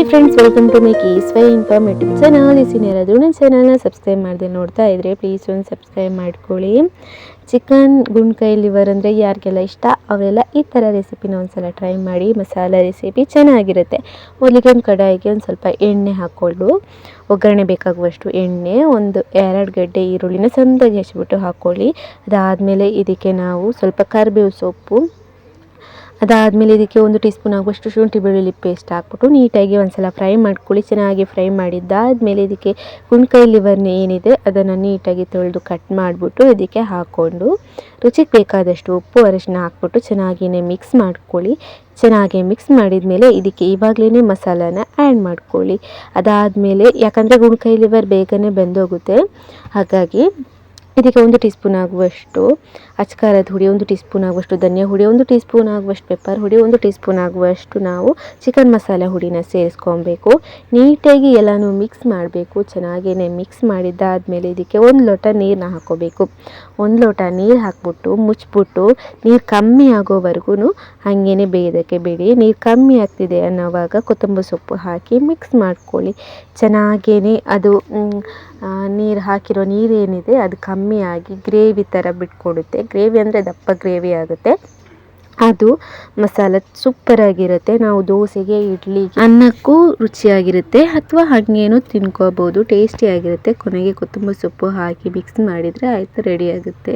Hi friends, welcome to my KSY informative channel. ಯಾರಾದರೂ ನನ್ನ ಚಾನಲ್ನ ಸಬ್ಸ್ಕ್ರೈಬ್ ಮಾಡದೆ ನೋಡ್ತಾ ಇದ್ದರೆ ಪ್ಲೀಸ್ ಒಂದು ಸಬ್ಸ್ಕ್ರೈಬ್ ಮಾಡ್ಕೊಳ್ಳಿ. ಚಿಕನ್ ಗುಂಡ್ಕಾಯಿ ಲಿವರ್ ಅಂದರೆ ಯಾರಿಗೆಲ್ಲ ಇಷ್ಟ ಅವರೆಲ್ಲ ಈ ಥರ ರೆಸಿಪಿನ ಒಂದ್ಸಲ ಟ್ರೈ ಮಾಡಿ. ಮಸಾಲ ರೆಸಿಪಿ ಚೆನ್ನಾಗಿರುತ್ತೆ. ಮೊದಲಿಗೆ ಒಂದು ಕಡಾಯಿಗೆ ಒಂದು ಸ್ವಲ್ಪ ಎಣ್ಣೆ ಹಾಕ್ಕೊಂಡು ಒಗ್ಗರಣೆ ಬೇಕಾಗುವಷ್ಟು ಎಣ್ಣೆ, ಒಂದು 2 ಗಡ್ಡೆ ಈರುಳ್ಳಿನ ಸಣ್ಣದಾಗಿ ಹೆಚ್ಚಿಬಿಟ್ಟು ಹಾಕ್ಕೊಳ್ಳಿ. ಅದಾದಮೇಲೆ ಇದಕ್ಕೆ ನಾವು ಸ್ವಲ್ಪ ಕರಿಬೇವು ಸೊಪ್ಪು, ಅದಾದಮೇಲೆ ಇದಕ್ಕೆ 1 ಟೀ ಸ್ಪೂನ್ ಆಗುವಷ್ಟು ಶುಂಠಿ ಬೆಳ್ಳುಳ್ಳಿ ಪೇಸ್ಟ್ ಹಾಕ್ಬಿಟ್ಟು ನೀಟಾಗಿ ಒಂದ್ಸಲ ಫ್ರೈ ಮಾಡ್ಕೊಳ್ಳಿ. ಚೆನ್ನಾಗಿ ಫ್ರೈ ಮಾಡಿದ್ದಾದಮೇಲೆ ಇದಕ್ಕೆ ಗುಂಡ್ಕಾಯಿ ಲಿವರ್ನ ಏನಿದೆ ಅದನ್ನು ನೀಟಾಗಿ ತೊಳೆದು ಕಟ್ ಮಾಡಿಬಿಟ್ಟು ಇದಕ್ಕೆ ಹಾಕ್ಕೊಂಡು ರುಚಿಗೆ ಬೇಕಾದಷ್ಟು ಉಪ್ಪು ಅರಿಶಿನ ಹಾಕ್ಬಿಟ್ಟು ಚೆನ್ನಾಗಿಯೇ ಮಿಕ್ಸ್ ಮಾಡ್ಕೊಳ್ಳಿ. ಚೆನ್ನಾಗಿ ಮಿಕ್ಸ್ ಮಾಡಿದ ಮೇಲೆ ಇದಕ್ಕೆ ಇವಾಗಲೇ ಮಸಾಲಾನ ಆ್ಯಡ್ ಮಾಡ್ಕೊಳ್ಳಿ. ಅದಾದಮೇಲೆ ಯಾಕಂದರೆ ಗುಂಡ್ಕಾಯಿ ಲಿವರ್ ಬೇಗನೆ ಬೆಂದೋಗುತ್ತೆ, ಹಾಗಾಗಿ ಇದಕ್ಕೆ 1 ಟೀ ಸ್ಪೂನ್ ಆಗುವಷ್ಟು ಅಚ್ಕಾರದ ಹುಡಿ, 1 ಟೀ ಸ್ಪೂನ್ ಆಗುವಷ್ಟು ಧನಿಯಾ ಹುಡಿ, 1 ಟೀ ಸ್ಪೂನ್ ಆಗುವಷ್ಟು ಪೆಪ್ಪರ್ ಹುಡಿ, 1 ಟೀ ಸ್ಪೂನ್ ಆಗುವಷ್ಟು ನಾವು ಚಿಕನ್ ಮಸಾಲೆ ಹುಡಿನ ಸೇರಿಸ್ಕೊಬೇಕು. ನೀಟಾಗಿ ಎಲ್ಲನೂ ಮಿಕ್ಸ್ ಮಾಡಬೇಕು. ಚೆನ್ನಾಗೇ ಮಿಕ್ಸ್ ಮಾಡಿದ್ದಾದಮೇಲೆ ಇದಕ್ಕೆ 1 ಲೋಟ ನೀರನ್ನ ಹಾಕ್ಕೋಬೇಕು. 1 ಲೋಟ ನೀರು ಹಾಕ್ಬಿಟ್ಟು ಮುಚ್ಚಿಬಿಟ್ಟು ನೀರು ಕಮ್ಮಿ ಆಗೋವರೆಗೂ ಹಾಗೇ ಬೇಯೋದಕ್ಕೆ ಬಿಡಿ. ನೀರು ಕಮ್ಮಿ ಆಗ್ತಿದೆ ಅನ್ನೋವಾಗ ಕೊತ್ತಂಬರಿ ಸೊಪ್ಪು ಹಾಕಿ ಮಿಕ್ಸ್ ಮಾಡ್ಕೊಳ್ಳಿ. ಚೆನ್ನಾಗೇ ಅದು ನೀರು ಹಾಕಿರೋ ನೀರೇನಿದೆ ಅದು ಕಮ್ಮಿ ಆಗಿ ಗ್ರೇವಿ ಥರ ಬಿಟ್ಕೊಡುತ್ತೆ. ಗ್ರೇವಿ ಅಂದರೆ ದಪ್ಪ ಗ್ರೇವಿ ಆಗುತ್ತೆ. ಅದು ಮಸಾಲ ಸೂಪರಾಗಿರುತ್ತೆ. ನಾವು ದೋಸೆಗೆ, ಇಡ್ಲಿ, ಅನ್ನಕ್ಕೂ ರುಚಿಯಾಗಿರುತ್ತೆ, ಅಥವಾ ಹಾಗೇನೂ ತಿನ್ಕೋಬೋದು. ಟೇಸ್ಟಿಯಾಗಿರುತ್ತೆ. ಕೊನೆಗೆ ಕೊತ್ತಂಬರಿ ಸೊಪ್ಪು ಹಾಕಿ ಮಿಕ್ಸ್ ಮಾಡಿದರೆ ಆಯಿತು, ರೆಡಿ ಆಗುತ್ತೆ.